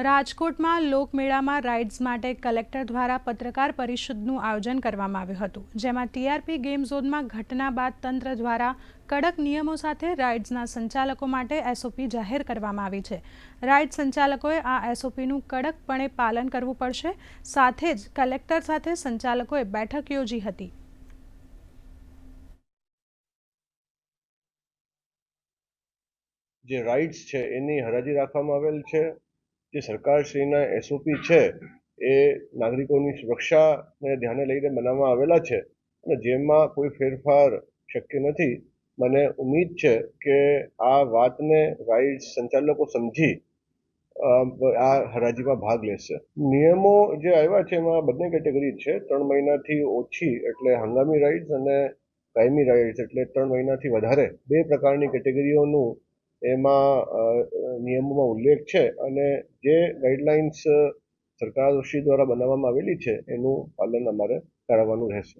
રાજકોટમાં લોકમેળામાં રાઇડ્સ માટે કલેક્ટર દ્વારા પત્રકાર પરિષદનું આયોજન કરવામાં આવ્યું હતું, જેમાં ટીઆરપી ગેમ ઝોનમાં ઘટના બાદ તંત્ર દ્વારા કડક નિયમો સાથે રાઇડ્સના સંચાલકો માટે એસઓપી જાહેર કરવામાં આવી છે. રાઇડ સંચાલકોએ આ એસઓપીનું કડકપણે પાલન કરવું પડશે. સાથે જ કલેક્ટર સાથે સંચાલકોએ બેઠક યોજી હતી. જે રાઇડ્સ છે એની હરાજી રાખવામાં આવેલ છે. જે સરકારશ્રીના એસઓપી છે એ નાગરિકોની સુરક્ષાને ધ્યાને લઈને બનાવવામાં આવેલા છે અને જેમાં કોઈ ફેરફાર શક્ય નથી. મને ઉમ્મીદ છે કે આ વાતને રાઇડ્સ સંચાલકો સમજી આ હરાજીમાં ભાગ લેશે. નિયમો જે આવ્યા છે એમાં બંને કેટેગરી છે. 3 મહિનાથી ઓછી એટલે હંગામી રાઇડ્સ અને કાયમી રાઇડ્સ એટલે 3 મહિનાથી વધારે, બે પ્રકારની કેટેગરીઓનું એમાં નિયમોમાં ઉલ્લેખ છે અને જે ગાઈડલાઇન્સ સરકારશ્રી દ્વારા બનાવવામાં આવેલી છે એનું પાલન અમારે કરાવવાનું રહેશે.